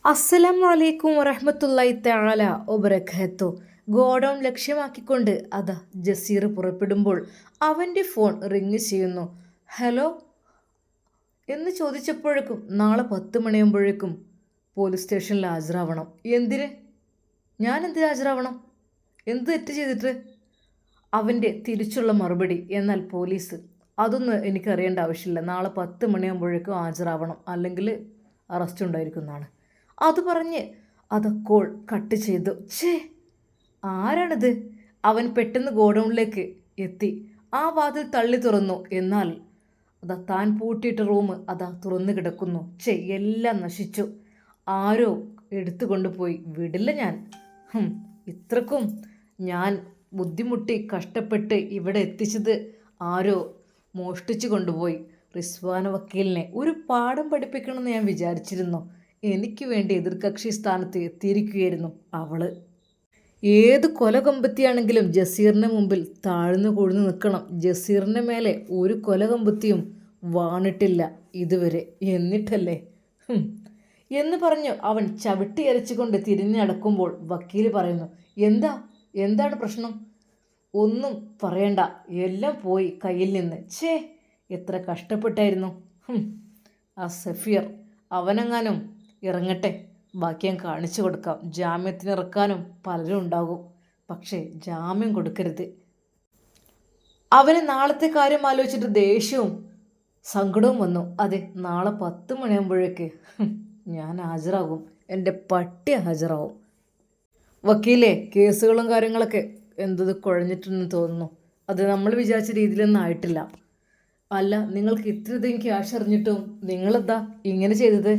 അസ്സലാമു അലൈക്കും വറഹ്മത്തുള്ളാഹി തആല വബറകാതുഹു. ഗോഡൗൺ ലക്ഷ്യമാക്കിക്കൊണ്ട് അതാ ജസീർ പുറപ്പെടുമ്പോൾ അവൻ്റെ ഫോൺ റിങ് ചെയ്യുന്നു. ഹലോ എന്ന് ചോദിച്ചപ്പോഴേക്കും നാളെ 10 മണിയാകുമ്പോഴേക്കും പോലീസ് സ്റ്റേഷനിൽ ഹാജരാവണം. എന്തിന്? ഞാൻ എന്തിന് ഹാജരാവണം? എന്ത് തെറ്റ് ചെയ്തിട്ട്? അവൻ്റെ തിരിച്ചുള്ള മറുപടി, എന്നാൽ പോലീസ് അതൊന്നും എനിക്കറിയേണ്ട ആവശ്യമില്ല, നാളെ 10 മണിയാകുമ്പോഴേക്കും ഹാജരാവണം, അല്ലെങ്കിൽ അറസ്റ്റ് ഉണ്ടായിരിക്കുന്നതാണ്. അത് പറഞ്ഞ് അത് കോൾ കട്ട് ചെയ്തു. ഛേ, ആരാണിത്? അവൻ പെട്ടെന്ന് ഗോഡൗണിലേക്ക് എത്തി. ആ വാതിൽ തള്ളി തുറന്നു. എന്നാൽ അതാ താൻ പൂട്ടിയിട്ട റൂം അതാ തുറന്നു കിടക്കുന്നു. ഛേ, എല്ലാം നശിച്ചു. ആരോ എടുത്തു കൊണ്ടുപോയി. വിടില്ല ഞാൻ. ഇത്രക്കും ഞാൻ ബുദ്ധിമുട്ടി കഷ്ടപ്പെട്ട് ഇവിടെ എത്തിച്ചത് ആരോ മോഷ്ടിച്ചു കൊണ്ടുപോയി. റിസ്വാന വക്കീലിനെ ഒരു പാഠം പഠിപ്പിക്കണമെന്ന് ഞാൻ വിചാരിച്ചിരുന്നു. എനിക്ക് വേണ്ടി എതിർകക്ഷി സ്ഥാനത്ത് എത്തിയിരിക്കുകയായിരുന്നു അവള്. ഏത് കൊലകമ്പത്തിയാണെങ്കിലും ജസീറിൻ്റെ മുമ്പിൽ താഴ്ന്നു കൊഴുന്നു നിൽക്കണം. ജസീറിൻ്റെ മേലെ ഒരു കൊലകമ്പത്തിയും വാണിട്ടില്ല ഇതുവരെ. എന്നിട്ടല്ലേ എന്ന് പറഞ്ഞു അവൻ ചവിട്ടി അരച്ചുകൊണ്ട് തിരിഞ്ഞു നടക്കുമ്പോൾ വക്കീൽ പറയുന്നു, എന്താണ് പ്രശ്നം? ഒന്നും പറയണ്ട, എല്ലാം പോയി കയ്യിൽ നിന്ന്. ഛേ, എത്ര കഷ്ടപ്പെട്ടായിരുന്നു. ആ സഫീർ അവനെങ്ങാനും ഇറങ്ങട്ടെ, ബാക്കി ഞാൻ കാണിച്ചു കൊടുക്കാം. ജാമ്യത്തിന് ഇറക്കാനും പലരും ഉണ്ടാകും, പക്ഷേ ജാമ്യം കൊടുക്കരുത്. അവന് നാളത്തെ കാര്യം ആലോചിച്ചിട്ട് ദേഷ്യവും സങ്കടവും വന്നു. അതെ, നാളെ 10 മണിയാകുമ്പോഴേക്ക് ഞാൻ ഹാജരാകും. എൻ്റെ പട്ടി ഹാജരാകും. വക്കീലേ, കേസുകളും കാര്യങ്ങളൊക്കെ എന്തത് കുഴഞ്ഞിട്ടുണ്ടെന്ന് തോന്നുന്നു. അത് നമ്മൾ വിചാരിച്ച രീതിയിലൊന്നും ആയിട്ടില്ല. അല്ല, നിങ്ങൾക്ക് ഇത്രയധികം ക്യാഷ് അറിഞ്ഞിട്ടും നിങ്ങളെന്താ ഇങ്ങനെ ചെയ്തത്?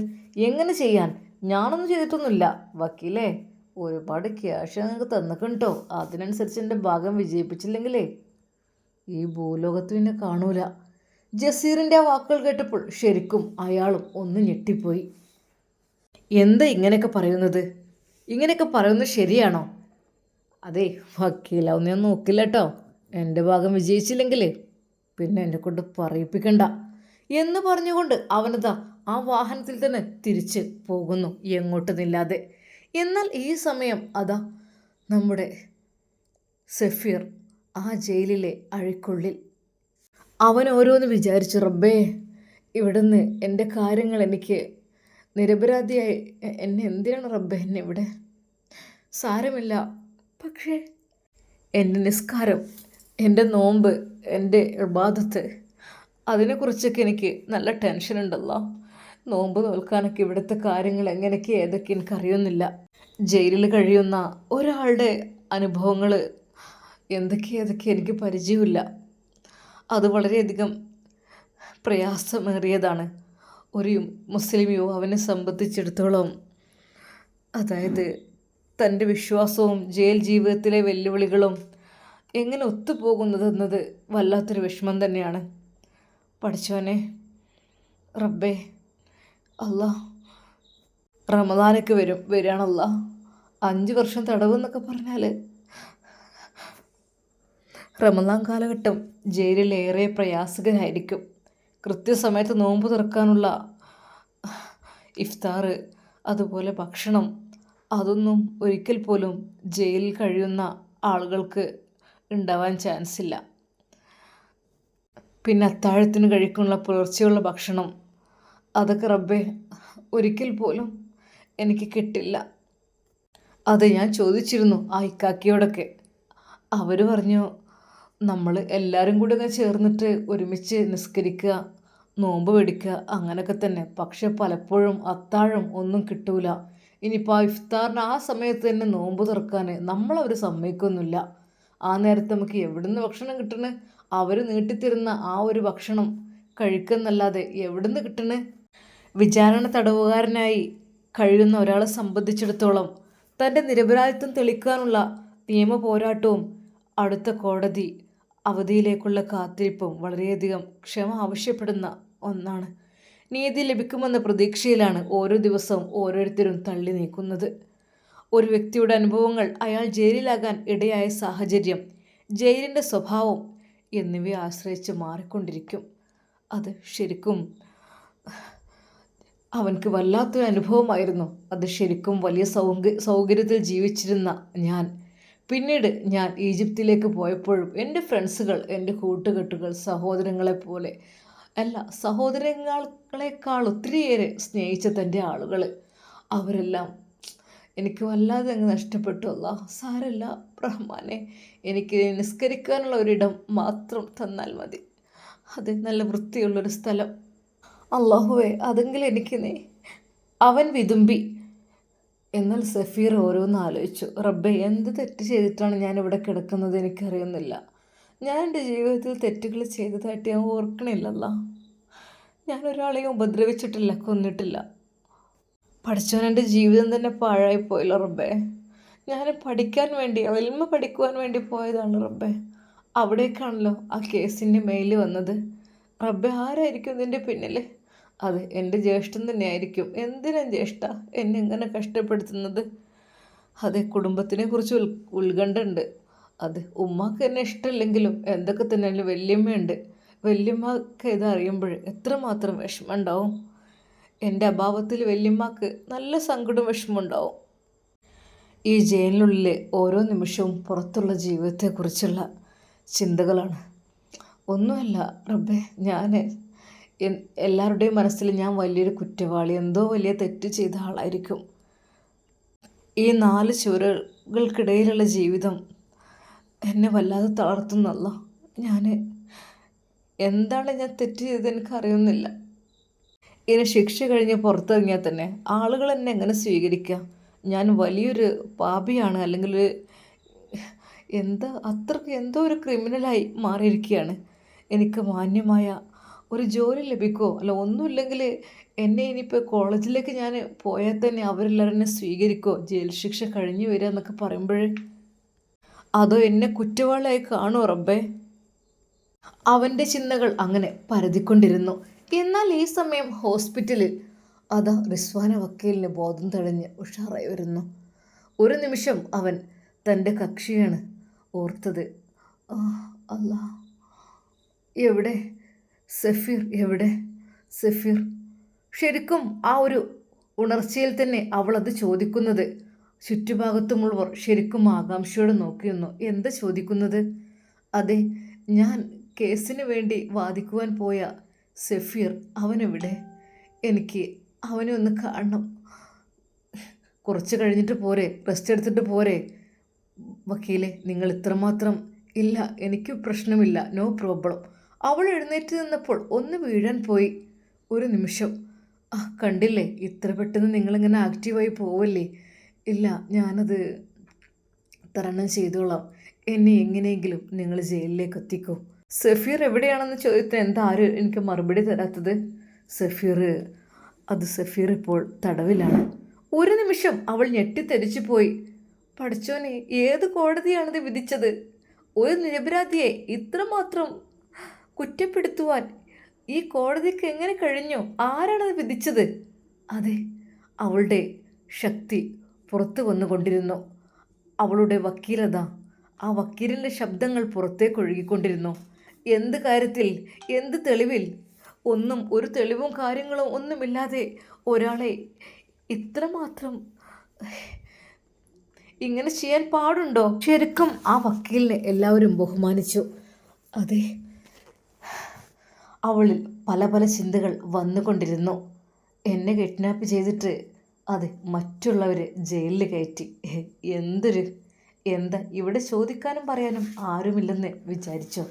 എങ്ങനെ ചെയ്യാൻ? ഞാനൊന്നും ചെയ്തിട്ടൊന്നുമില്ല വക്കീലേ. ഒരുപാട് ക്യാഷ് നിങ്ങൾക്ക് തന്നിട്ടോ. അതിനനുസരിച്ച് എൻ്റെ ഭാഗം വിജയിപ്പിച്ചില്ലെങ്കിലേ ഈ ഭൂലോകത്ത് പിന്നെ കാണൂല. ജസീറിൻ്റെ ആ വാക്കുകൾ കേട്ടപ്പോൾ ശരിക്കും അയാളും ഒന്ന് ഞെട്ടിപ്പോയി. എന്താ ഇങ്ങനെയൊക്കെ പറയുന്നത്? ഇങ്ങനെയൊക്കെ പറയുന്നത് ശരിയാണോ? അതെ വക്കീല, ഒന്നും ഞാൻ നോക്കില്ല കേട്ടോ. എൻ്റെ ഭാഗം വിജയിച്ചില്ലെങ്കിൽ പിന്നെ എന്നെ കൊണ്ട് പറയിപ്പിക്കണ്ട എന്ന് പറഞ്ഞുകൊണ്ട് അവനതാ ആ വാഹനത്തിൽ തന്നെ തിരിച്ച് പോകുന്നു, എങ്ങോട്ടുമില്ലാതെ. എന്നാൽ ഈ സമയം അതാ നമ്മുടെ സഫീർ ആ ജയിലിലെ അഴിക്കുള്ളിൽ അവൻ ഓരോന്ന് വിചാരിച്ചു. റബ്ബേ, ഇവിടുന്ന് എൻ്റെ കാര്യങ്ങൾ എനിക്ക് നിരപരാധിയായി എന്നെ എന്തിനാണ് റബ്ബേ എന്നെ ഇവിടെ? സാരമില്ല, പക്ഷേ എൻ്റെ നിസ്കാരം, എൻ്റെ നോമ്പ്, എൻ്റെ ഇബാദത്ത്, അതിനെക്കുറിച്ചൊക്കെ എനിക്ക് നല്ല ടെൻഷനുണ്ടല്ലോ. നോമ്പ് നോൽക്കാനൊക്കെ ഇവിടുത്തെ കാര്യങ്ങൾ എങ്ങനെയൊക്കെ ഏതൊക്കെ എനിക്കറിയുന്നില്ല. ജയിലിൽ കഴിയുന്ന ഒരാളുടെ അനുഭവങ്ങൾ ഏതൊക്കെ എനിക്ക് പരിചയമില്ല. അത് വളരെയധികം പ്രയാസമേറിയതാണ്. ഒരു മുസ്ലിം യുവാവിനെ സംബന്ധിച്ചിടത്തോളം, അതായത് തൻ്റെ വിശ്വാസവും ജയിൽ ജീവിതത്തിലെ വെല്ലുവിളികളും എങ്ങനെ ഒത്തുപോകുന്നതെന്നത് വല്ലാത്തൊരു വിഷമം തന്നെയാണ്. പഠിച്ചവനെ റബ്ബേ, അല്ലാ, റമദാനൊക്കെ വരികയാണല്ല. 5 വർഷം തടവെന്നൊക്കെ പറഞ്ഞാൽ റമദാൻ കാലഘട്ടം ജയിലിലേറെ പ്രയാസകരായിരിക്കും. കൃത്യസമയത്ത് നോമ്പ് തുറക്കാനുള്ള ഇഫ്താർ, അതുപോലെ ഭക്ഷണം, അതൊന്നും ഒരിക്കൽ പോലും ജയിലിൽ കഴിയുന്ന ആളുകൾക്ക് ഉണ്ടാവാൻ ചാൻസ് ഇല്ല. പിന്നെ അത്താഴത്തിന് കഴിക്കാനുള്ള പുലർച്ചെയുള്ള ഭക്ഷണം, അതൊക്കെ റബ്ബേ ഒരിക്കൽ പോലും എനിക്ക് കിട്ടില്ല. അത് ഞാൻ ചോദിച്ചിരുന്നു ആ ഇക്കാക്കിയോടൊക്കെ. അവർ പറഞ്ഞു, നമ്മൾ എല്ലാവരും കൂടി ഒന്ന് ചേർന്നിട്ട് ഒരുമിച്ച് നിസ്കരിക്കുക, നോമ്പ് പിടിക്കുക, അങ്ങനെയൊക്കെ തന്നെ. പക്ഷെ പലപ്പോഴും അത്താഴം ഒന്നും കിട്ടൂല. ഇനിയിപ്പോൾ ആ ഇഫ്താറിന് ആ സമയത്ത് തന്നെ നോമ്പ് തുറക്കാൻ നമ്മളവർ സമ്മതിക്കൊന്നുമില്ല. ആ നേരത്തെ നമുക്ക് എവിടുന്ന് ഭക്ഷണം കിട്ടണേ? അവർ നീട്ടിത്തരുന്ന ആ ഒരു ഭക്ഷണം കഴിക്കുന്നല്ലാതെ എവിടുന്ന് കിട്ടണേ? വിചാരണ തടവുകാരനായി കഴിയുന്ന ഒരാളെ സംബന്ധിച്ചിടത്തോളം തൻ്റെ നിരപരാധിത്വം തെളിയിക്കാനുള്ള നിയമ പോരാട്ടവും അടുത്ത കോടതി അവധിയിലേക്കുള്ള കാത്തിരിപ്പും വളരെയധികം ക്ഷമ ആവശ്യപ്പെടുന്ന ഒന്നാണ്. നീതി ലഭിക്കുമെന്ന പ്രതീക്ഷയിലാണ് ഓരോ ദിവസവും ഓരോരുത്തരും തള്ളി നീക്കുന്നത്. ഒരു വ്യക്തിയുടെ അനുഭവങ്ങൾ, അയാൾ ജയിലിലാകാൻ ഇടയായ സാഹചര്യം, ജയിലിൻ്റെ സ്വഭാവം എന്നിവയെ ആശ്രയിച്ച് മാറിക്കൊണ്ടിരിക്കും. അത് ശരിക്കും അവൻക്ക് വല്ലാത്തൊരു അനുഭവമായിരുന്നു അത്. ശരിക്കും വലിയ സൗകര്യത്തിൽ ജീവിച്ചിരുന്ന ഞാൻ പിന്നീട് ഞാൻ ഈജിപ്തിലേക്ക് പോയപ്പോഴും എൻ്റെ ഫ്രണ്ട്സുകൾ, എൻ്റെ കൂട്ടുകെട്ടുകൾ സഹോദരങ്ങളെപ്പോലെ അല്ല, സഹോദരങ്ങളെക്കാൾ ഒത്തിരിയേറെ സ്നേഹിച്ച തൻ്റെ ആളുകൾ, അവരെല്ലാം എനിക്ക് വല്ലാതെ അങ്ങ് നഷ്ടപ്പെട്ടു. അല്ലാ, സാരല്ല റഹ്മാനെ, എനിക്ക് നിസ്കരിക്കാനുള്ള ഒരിടം മാത്രം തന്നാൽ മതി. അത് നല്ല വൃത്തിയുള്ളൊരു സ്ഥലം. അള്ളാഹുവേ, അതെങ്കിലും എനിക്ക് നീ. അവൻ വിതുമ്പി. എന്നാൽ സഫീർ ഓരോന്ന് ആലോചിച്ചു. റബ്ബേ, എന്ത് തെറ്റ് ചെയ്തിട്ടാണ് ഞാനിവിടെ കിടക്കുന്നത് എനിക്കറിയുന്നില്ല. ഞാൻ എൻ്റെ ജീവിതത്തിൽ തെറ്റുകൾ ചെയ്തതായിട്ട് ഞാൻ ഓർക്കണില്ലല്ല. ഞാൻ ഒരാളെയും ഉപദ്രവിച്ചിട്ടില്ല, കൊന്നിട്ടില്ല. പഠിച്ചവൻ എൻ്റെ ജീവിതം തന്നെ പാഴായിപ്പോയല്ലോ റബ്ബേ. ഞാൻ പഠിക്കാൻ വേണ്ടി, ഇൽമ പഠിക്കുവാൻ വേണ്ടി പോയതാണ് റബ്ബേ. അവിടേക്കാണല്ലോ ആ കേസിൻ്റെ മെയിൽ വന്നത്. റബ്ബേ, ആരായിരിക്കും ഇതിൻ്റെ പിന്നിൽ? അത് എൻ്റെ ജ്യേഷ്ഠൻ തന്നെയായിരിക്കും. എന്തിനാ ജ്യേഷ്ഠ എന്നെ ഇങ്ങനെ കഷ്ടപ്പെടുത്തുന്നത്? അതെ, കുടുംബത്തിനെ കുറിച്ച് ഉത്കണ്ഠയുണ്ട്. അത് ഉമ്മാക്ക് എന്നെ ഇഷ്ടമില്ലെങ്കിലും എന്തൊക്കെ തന്നെ വല്യമ്മയുണ്ട്. വല്യമ്മക്ക് ഇതറിയുമ്പോൾ എത്രമാത്രം വിഷമം ഉണ്ടാവും. എൻ്റെ അഭാവത്തിൽ വല്യമ്മക്ക് നല്ല സങ്കടം വിഷമമുണ്ടാവും. ഈ ജയിലിനുള്ളിൽ ഓരോ നിമിഷവും പുറത്തുള്ള ജീവിതത്തെക്കുറിച്ചുള്ള ചിന്തകളാണ്. ഒന്നുമല്ല റബ്ബേ, ഞാൻ എല്ലാവരുടെയും മനസ്സിൽ ഞാൻ വലിയൊരു കുറ്റവാളി, എന്തോ വലിയ തെറ്റ് ചെയ്ത ആളായിരിക്കും. ഈ 4 ചുവരുകൾക്കിടയിലുള്ള ജീവിതം എന്നെ വല്ലാതെ തളർത്തുന്നല്ല. എന്താണ് ഞാൻ തെറ്റ് ചെയ്തത് എനിക്കറിയുന്നില്ല. ഇനി ശിക്ഷ കഴിഞ്ഞ് പുറത്തിറങ്ങിയാൽ തന്നെ ആളുകൾ എന്നെ എങ്ങനെ സ്വീകരിക്കുക? ഞാൻ വലിയൊരു പാപിയാണ്, അല്ലെങ്കിൽ അത്രയ്ക്ക് എന്തോ ഒരു ക്രിമിനലായി മാറിയിരിക്കുകയാണ്. എനിക്ക് മാന്യമായ ഒരു ജോലി ലഭിക്കുമോ? അല്ല, ഒന്നുമില്ലെങ്കിൽ എന്നെ ഇനിയിപ്പോൾ കോളേജിലേക്ക് ഞാൻ പോയാൽ തന്നെ അവരെല്ലാവരും എന്നെ സ്വീകരിക്കുമോ? ജയിൽ ശിക്ഷ കഴിഞ്ഞ് വരിക എന്നൊക്കെ പറയുമ്പോൾ, അതോ എന്നെ കുറ്റവാളിയായി കാണുമോ റബ്ബേ? അവൻ്റെ ചിന്തകൾ അങ്ങനെ പരതിക്കൊണ്ടിരുന്നു. എന്നാൽ ഈ സമയം ഹോസ്പിറ്റലിൽ അതാ റിസ്വാന വക്കീലിന് ബോധം തെളിഞ്ഞ് ഉഷാറായി വരുന്നു. ഒരു നിമിഷം അവൻ തൻ്റെ കക്ഷിയാണ് ഓർത്തത്. അല്ലാ, എവിടെ സഫീർ? എവിടെ സഫീർ? ശരിക്കും ആ ഒരു ഉണർച്ചയിൽ തന്നെ അവൾ അത് ചോദിക്കുന്നത്. ചുറ്റുഭാഗത്തുമുള്ളവർ ശരിക്കും ആകാംക്ഷയോടെ നോക്കിയിരുന്നു. എന്താ ചോദിക്കുന്നത്? അതെ, ഞാൻ കേസിന് വേണ്ടി വാദിക്കുവാൻ പോയ സഫീർ, അവനെവിടെ? എനിക്ക് അവനെ ഒന്ന് കാണണം. കുറച്ച് കഴിഞ്ഞിട്ട് പോരെ? റെസ്റ്റ് എടുത്തിട്ട് പോരെ? വക്കീലെ, നിങ്ങൾ ഇത്രമാത്രം. ഇല്ല, എനിക്ക് പ്രശ്നമില്ല, നോ പ്രോബ്ലം. അവൾ എഴുന്നേറ്റ് നിന്നപ്പോൾ ഒന്ന് വീഴാൻ പോയി. ഒരു നിമിഷം, കണ്ടില്ലേ, ഇത്ര പെട്ടെന്ന് നിങ്ങളിങ്ങനെ ആക്റ്റീവായി പോവല്ലേ? ഇല്ല, ഞാനത് തരണം ചെയ്തോളാം. എന്നെ എങ്ങനെയെങ്കിലും നിങ്ങൾ ജയിലിലേക്ക് എത്തിക്കൂ. സഫീർ എവിടെയാണെന്ന് ചോദിച്ചാൽ എന്താ ആരും എനിക്ക് മറുപടി തരാത്തത്? സഫീർ ഇപ്പോൾ തടവിലാണ്. ഒരു നിമിഷം അവൾ ഞെട്ടിത്തെറിച്ചു പോയി. പഠിച്ചോനെ, ഏത് കോടതിയാണിത് വിധിച്ചത്? ഒരു നിരപരാധിയെ ഇത്രമാത്രം കുറ്റപ്പെടുത്തുവാൻ ഈ കോടതിക്ക് എങ്ങനെ കഴിഞ്ഞു? ആരാണത് വിധിച്ചത്? അതെ, അവളുടെ ശക്തി പുറത്തു വന്നുകൊണ്ടിരുന്നു. അവളുടെ വക്കീലത, ആ വക്കീലിൻ്റെ ശബ്ദങ്ങൾ പുറത്തേക്ക് ഒഴുകിക്കൊണ്ടിരുന്നു. എന്ത് കാര്യത്തിൽ? എന്ത് തെളിവിൽ? ഒരു തെളിവും കാര്യങ്ങളും ഒന്നുമില്ലാതെ ഒരാളെ ഇത്രമാത്രം ഇങ്ങനെ ചെയ്യാൻ പാടുണ്ടോ? ശരിക്കും ആ വക്കീലിനെ എല്ലാവരും ബഹുമാനിച്ചു. അതെ, അവളിൽ പല പല ചിന്തകൾ വന്നുകൊണ്ടിരുന്നു. എന്നെ കിഡ്നാപ്പ് ചെയ്തിട്ട് മറ്റുള്ളവർ ജയിലിൽ കയറ്റി. എന്താ ഇവിടെ ചോദിക്കാനും പറയാനും ആരുമില്ലെന്ന് വിചാരിച്ചോ?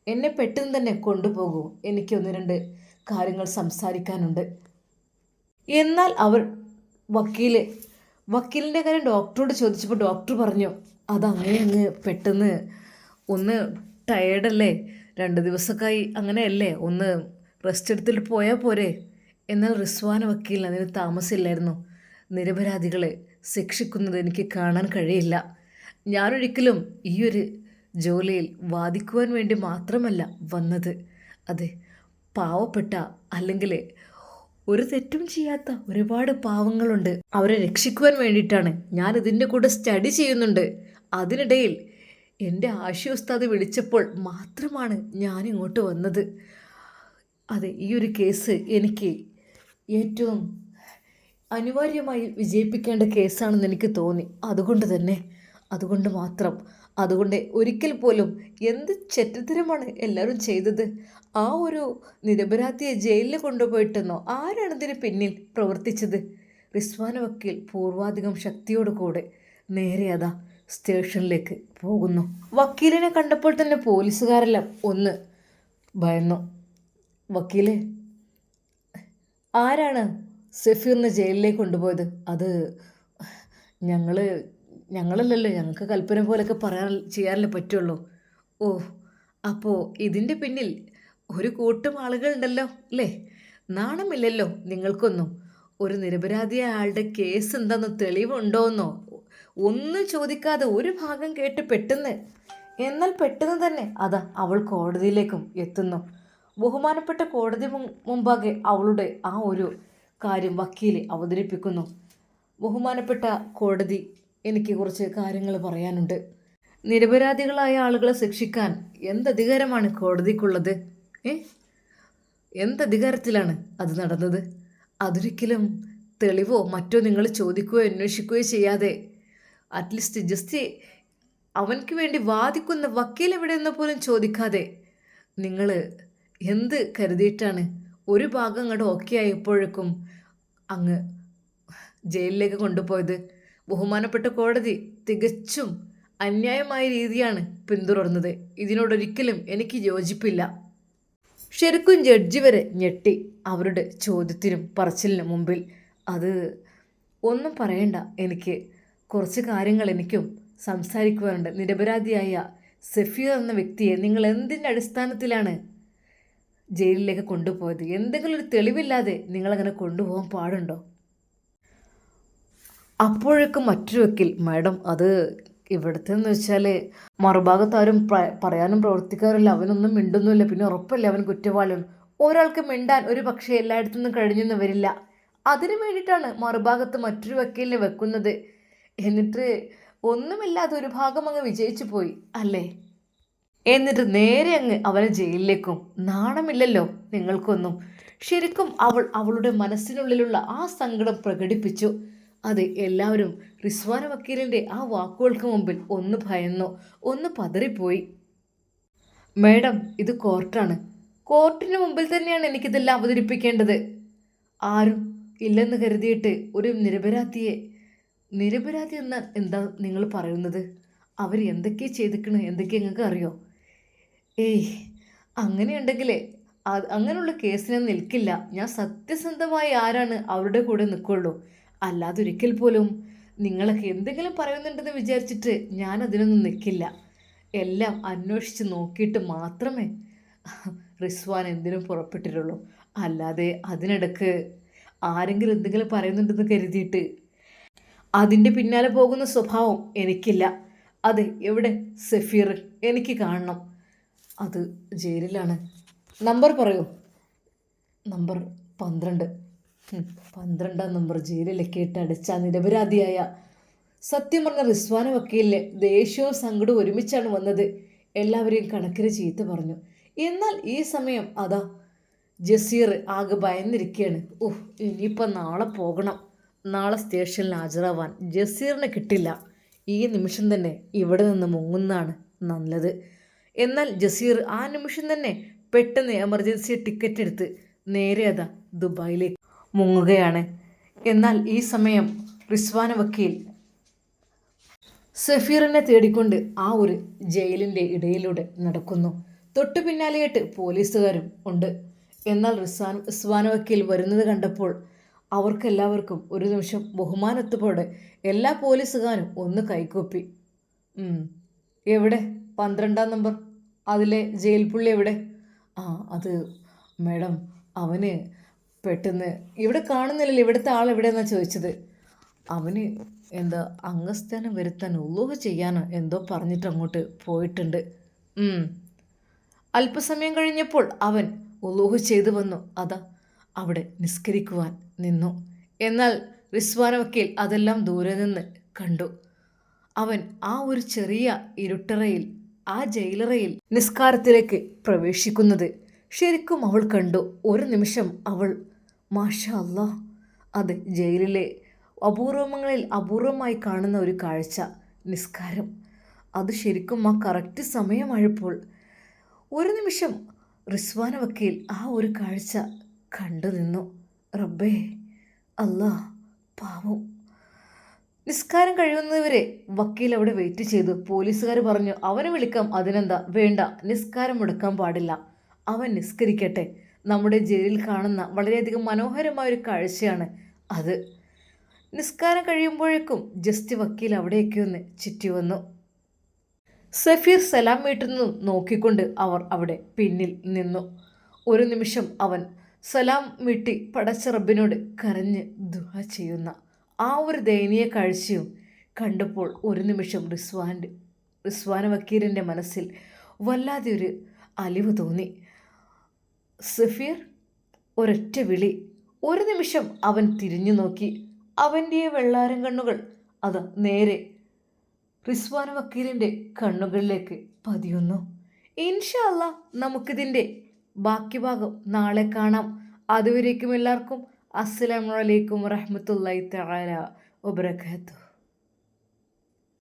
എന്നെ പെട്ടെന്ന് തന്നെ കൊണ്ടുപോകൂ, എനിക്ക് 1-2 കാര്യങ്ങൾ സംസാരിക്കാനുണ്ട്. എന്നാൽ അവർ വക്കീലിൻ്റെ കാര്യം ഡോക്ടറോട് ചോദിച്ചപ്പോൾ ഡോക്ടർ പറഞ്ഞു, അതങ്ങനെ പെട്ടെന്ന് ഒന്ന് ടയേർഡല്ലേ, 2 ദിവസമൊക്കെയായി, അങ്ങനെയല്ലേ, ഒന്ന് റെസ്റ്റ് എടുത്തിട്ട് പോയാൽ പോരെ. എന്നാൽ റിസ്വാന വക്കീലിന് അതിന് താമസമില്ലായിരുന്നു. നിരപരാധികളെ ശിക്ഷിക്കുന്നത് എനിക്ക് കാണാൻ കഴിയില്ല. ഞാനൊരിക്കലും ഈ ഒരു ജോലിയിൽ വാദിക്കുവാൻ വേണ്ടി മാത്രമല്ല വന്നത്. അതെ, പാവപ്പെട്ട, അല്ലെങ്കിൽ ഒരു തെറ്റും ചെയ്യാത്ത ഒരുപാട് പാവങ്ങളുണ്ട്. അവരെ രക്ഷിക്കുവാൻ വേണ്ടിയിട്ടാണ് ഞാൻ ഇതിൻ്റെ കൂടെ സ്റ്റഡി ചെയ്യുന്നുണ്ട്. അതിനിടയിൽ എൻ്റെ ആഷി ഉസ്താദ് വിളിച്ചപ്പോൾ മാത്രമാണ് ഞാനിങ്ങോട്ട് വന്നത്. അതെ, ഈ ഒരു കേസ് എനിക്ക് ഏറ്റവും അനിവാര്യമായി വിജയിപ്പിക്കേണ്ട കേസാണെന്ന് എനിക്ക് തോന്നി. അതുകൊണ്ട് മാത്രം, അതുകൊണ്ട് ഒരിക്കൽ പോലും എന്ത് ചെറ്റത്തരമാണ് എല്ലാവരും ചെയ്തത്. ആ ഒരു നിരപരാധിയെ ജയിലിൽ കൊണ്ടുപോയിട്ടെന്നോ? ആരാണിതിന് പിന്നിൽ പ്രവർത്തിച്ചത്? റിസ്വാന വക്കീൽ പൂർവാധികം ശക്തിയോട് കൂടെ നേരെ അതാ സ്റ്റേഷനിലേക്ക് പോകുന്നു. വക്കീലിനെ കണ്ടപ്പോൾ തന്നെ പോലീസുകാരെല്ലാം ഒന്ന് ഭയന്നു. വക്കീലെ, ആരാണ് സഫീറിനെ ജയിലിലേക്ക് കൊണ്ടുപോയത്? അത് ഞങ്ങളല്ലല്ലോ, ഞങ്ങൾക്ക് കൽപ്പന പോലൊക്കെ ചെയ്യാനല്ലേ പറ്റുള്ളൂ. ഓ, അപ്പോൾ ഇതിൻ്റെ പിന്നിൽ ഒരു കൂട്ടം ആളുകളുണ്ടല്ലോ അല്ലേ? നാണമില്ലല്ലോ നിങ്ങൾക്കൊന്നും? ഒരു നിരപരാധിയായ ആളുടെ കേസ് എന്താണെന്ന് തെളിവുണ്ടോയെന്നോ ഒന്നും ചോദിക്കാതെ ഒരു ഭാഗം കേട്ട് പെട്ടെന്ന് തന്നെ അതാ അവൾ കോടതിയിലേക്കും എത്തുന്നു. ബഹുമാനപ്പെട്ട കോടതി മുമ്പാകെ അവളുടെ ആ ഒരു കാര്യം വക്കീൽ അവതരിപ്പിക്കുന്നു. ബഹുമാനപ്പെട്ട കോടതി, എനിക്ക് കുറച്ച് കാര്യങ്ങൾ പറയാനുണ്ട്. നിരപരാധികളായ ആളുകളെ ശിക്ഷിക്കാൻ എന്തധികാരമാണ് കോടതിക്കുള്ളത്? എന്തധികാരത്തിലാണ് അത് നടന്നത്? അതൊരിക്കലും തെളിവോ മറ്റോ നിങ്ങൾ ചോദിക്കുകയോ അന്വേഷിക്കുകയോ ചെയ്യാതെ, അറ്റ്ലീസ്റ്റ് ജസ്റ്റ് അവൻക്ക് വേണ്ടി വാദിക്കുന്ന വക്കീൽ എവിടെയെന്ന് പോലും ചോദിക്കാതെ നിങ്ങൾ എന്ത് കരുതിയിട്ടാണ് ഒരു ഭാഗം അങ്ങോട്ട് ഓക്കെ ആയപ്പോഴേക്കും അങ്ങ് ജയിലിലേക്ക് കൊണ്ടുപോയത്? ബഹുമാനപ്പെട്ട കോടതി തികച്ചും അന്യായമായ രീതിയാണ് പിന്തുടർന്നത്. ഇതിനോടൊരിക്കലും എനിക്ക് യോജിപ്പില്ല. ശരിക്കും ജഡ്ജി വരെ ഞെട്ടി അവരുടെ ചോദ്യത്തിനും പറച്ചിലിനും മുമ്പിൽ. അത് ഒന്നും പറയണ്ട, എനിക്ക് കുറച്ച് കാര്യങ്ങൾ എനിക്കും സംസാരിക്കുവാനുണ്ട്. നിരപരാധിയായ സഫീർ എന്ന വ്യക്തിയെ നിങ്ങൾ എന്തിൻ്റെ അടിസ്ഥാനത്തിലാണ് ജയിലിലേക്ക് കൊണ്ടുപോയത്? എന്തെങ്കിലും ഒരു തെളിവില്ലാതെ നിങ്ങളങ്ങനെ കൊണ്ടുപോകാൻ പാടുണ്ടോ? അപ്പോഴേക്കും മറ്റൊരു വക്കീൽ, മാഡം, അത് ഇവിടുത്തെ എന്ന് വെച്ചാൽ മറുഭാഗത്താരും പറയാനും പ്രവർത്തിക്കാറില്ല, അവനൊന്നും മിണ്ടുന്നില്ല, പിന്നെ ഉറപ്പല്ലേ അവൻ കുറ്റവാളിയാണ്. ഒരാൾക്ക് മിണ്ടാൻ ഒരു പക്ഷേ എല്ലായിടത്തു നിന്നും കഴിഞ്ഞെന്ന് വരില്ല. അതിനു വേണ്ടിയിട്ടാണ് മറുഭാഗത്ത് മറ്റൊരു വക്കീലിനെ വെക്കുന്നത്. എന്നിട്ട് ഒന്നുമില്ലാതെ ഒരു ഭാഗം അങ്ങ് വിജയിച്ചു പോയി അല്ലേ? എന്നിട്ട് നേരെ അങ്ങ് അവനെ ജയിലിലേക്കും. നാണമില്ലല്ലോ നിങ്ങൾക്കൊന്നും? ശരിക്കും അവളുടെ മനസ്സിനുള്ളിലുള്ള ആ സങ്കടം പ്രകടിപ്പിച്ചു. അത് എല്ലാവരും റിസ്വാന വക്കീലിൻ്റെ ആ വാക്കുകൾക്ക് മുമ്പിൽ ഒന്ന് ഭയന്നു, ഒന്ന് പതറിപ്പോയി. മേഡം, ഇത് കോർട്ടാണ്. കോർട്ടിന് മുമ്പിൽ തന്നെയാണ് എനിക്കിതെല്ലാം അവതരിപ്പിക്കേണ്ടത്. ആരും ഇല്ലെന്ന് കരുതിയിട്ട് ഒരു നിരപരാധി എന്ന എന്താ നിങ്ങൾ പറയുന്നത്? അവർ എന്തൊക്കെ ചെയ്തിക്കണ്, എന്തൊക്കെ നിങ്ങൾക്ക് അറിയോ? ഏയ്, അങ്ങനെയുണ്ടെങ്കിലേ അങ്ങനെയുള്ള കേസിന് നിൽക്കില്ല. ഞാൻ സത്യസന്ധമായി ആരാണ് അവരുടെ കൂടെ നിൽക്കുള്ളൂ. അല്ലാതെ ഒരിക്കൽ പോലും നിങ്ങളൊക്കെ എന്തെങ്കിലും പറയുന്നുണ്ടെന്ന് വിചാരിച്ചിട്ട് ഞാൻ അതിനൊന്നും നിൽക്കില്ല. എല്ലാം അന്വേഷിച്ച് നോക്കിയിട്ട് മാത്രമേ റിസ്വാൻ എന്തിനും പുറപ്പെട്ടിട്ടുള്ളൂ. അല്ലാതെ അതിനിടക്ക് ആരെങ്കിലും എന്തെങ്കിലും പറയുന്നുണ്ടെന്ന് കരുതിയിട്ട് അതിൻ്റെ പിന്നാലെ പോകുന്ന സ്വഭാവം എനിക്കില്ല. അതെ, എവിടെ സഫീർ? എനിക്ക് കാണണം. അത് ജയിലിലാണ്. നമ്പർ പറയൂ. നമ്പർ 12. 12-ാം നമ്പർ ജയിലിലേക്ക് ഇട്ടടിച്ച നിരപരാധിയായ സത്യം പറഞ്ഞ റിസ്വാന വക്കീലിലെ ദേഷ്യവും സങ്കടവും ഒരുമിച്ചാണ് വന്നത്. എല്ലാവരെയും കണക്കിന് ചീത്ത പറഞ്ഞു. എന്നാൽ ഈ സമയം അതാ ജസീർ ആകെ ഭയന്നിരിക്കുകയാണ്. ഓഹ്, ഇനിയിപ്പോൾ നാളെ പോകണം. നാളെ സ്റ്റേഷനിൽ ഹാജരാവാൻ ജസീറിനെ കിട്ടില്ല. ഈ നിമിഷം തന്നെ ഇവിടെ നിന്ന് മുങ്ങുന്നതാണ് നല്ലത്. എന്നാൽ ജസീർ ആ നിമിഷം തന്നെ പെട്ടെന്ന് എമർജൻസി ടിക്കറ്റ് എടുത്ത് നേരെ അതാ ദുബായിലേക്ക് മുങ്ങുകയാണ്. എന്നാൽ ഈ സമയം റിസ്വാന വക്കീൽ സഫീറിനെ തേടിക്കൊണ്ട് ആ ഒരു ജയിലിൻ്റെ ഇടയിലൂടെ നടക്കുന്നു. തൊട്ടു പിന്നാലെയായിട്ട് പോലീസുകാരും ഉണ്ട്. എന്നാൽ റിസ്വാന വക്കീൽ വരുന്നത് കണ്ടപ്പോൾ അവർക്കെല്ലാവർക്കും ഒരു നിമിഷം ബഹുമാനത്തോടെ എല്ലാ പോലീസുകാരും ഒന്ന് കൈകൂപ്പി. എവിടെ 12-ാം നമ്പർ? അതിലെ ജയിൽ പുള്ളി എവിടെ? അത് മേഡം, അവന് പെട്ടെന്ന് ഇവിടെ കാണുന്നില്ലല്ലോ. ഇവിടുത്തെ ആൾ എവിടെയെന്നാണ് ചോദിച്ചത്. അവന് എന്താ അംഗസ്ഥാനം വരുത്താൻ ഉള്ളൂഹ് ചെയ്യാനോ എന്തോ പറഞ്ഞിട്ട് അങ്ങോട്ട് പോയിട്ടുണ്ട്. അല്പസമയം കഴിഞ്ഞപ്പോൾ അവൻ ഉള്ളൂഹ് ചെയ്തു വന്നു. അതാ അവിടെ നിസ്കരിക്കുവാൻ നിന്നു. എന്നാൽ റിസ്വാന വക്കീൽ അതെല്ലാം ദൂരെ നിന്ന് കണ്ടു. അവൻ ആ ഒരു ചെറിയ ഇരുട്ടറയിൽ, ആ ജയിലറയിൽ നിസ്കാരത്തിലേക്ക് പ്രവേശിക്കുന്നത് ശരിക്കും അവൾ കണ്ടു. ഒരു നിമിഷം അവൾ മാഷാ അല്ലാ, അതെ, ജയിലിലെ അപൂർവങ്ങളിൽ അപൂർവമായി കാണുന്ന ഒരു കാഴ്ച, നിസ്കാരം. അത് ശരിക്കും ആ കറക്റ്റ് സമയമായപ്പോൾ ഒരു നിമിഷം റിസ്വാന വക്കീൽ ആ ഒരു കാഴ്ച കണ്ടു നിന്നു. റബ്ബേ, അല്ലാ, പാവം. നിസ്കാരം കഴിയുന്നവരെ വക്കീൽ അവിടെ വെയിറ്റ് ചെയ്തു. പോലീസുകാർ പറഞ്ഞു, അവനെ വിളിക്കാം, അതിനെന്താ, വേണ്ട, നിസ്കാരം മുടക്കാൻ പാടില്ല, അവൻ നിസ്കരിക്കട്ടെ. നമ്മുടെ ജയിലിൽ കാണുന്ന വളരെയധികം മനോഹരമായ ഒരു കാഴ്ചയാണ് അത്. നിസ്കാരം കഴിയുമ്പോഴേക്കും ജസ്റ്റ് വക്കീൽ അവിടേക്ക് ഒന്ന് ചുറ്റി വന്നു. സഫീർ സലാം വീട്ടുന്നു നോക്കിക്കൊണ്ട് അവർ അവിടെ പിന്നിൽ നിന്നു. ഒരു നിമിഷം അവൻ സലാം വീട്ടി പടച്ച റബ്ബിനോട് കരഞ്ഞ് ദുആ ചെയ്യുന്ന ആ ഒരു ദയനീയ കാഴ്ചയും കണ്ടപ്പോൾ ഒരു നിമിഷം റിസ്വാന വക്കീലിൻ്റെ മനസ്സിൽ വല്ലാതെ ഒരു അലിവ് തോന്നി. സഫീർ, ഒരൊറ്റ വിളി. ഒരു നിമിഷം അവൻ തിരിഞ്ഞു നോക്കി. അവൻ്റെ വെള്ളാരം കണ്ണുകൾ അത് നേരെ റിസ്വാന വക്കീലിൻ്റെ കണ്ണുകളിലേക്ക് പതിയുന്നു. ഇൻഷാ അല്ലാ, നമുക്കിതിൻ്റെ ബാക്കി ഭാഗം നാളെ കാണാം. അതുവരേക്കും എല്ലാവർക്കും അസ്സലാമു അലൈക്കും വറഹ്മത്തുള്ളാഹി തആല വബറകാതുഹു.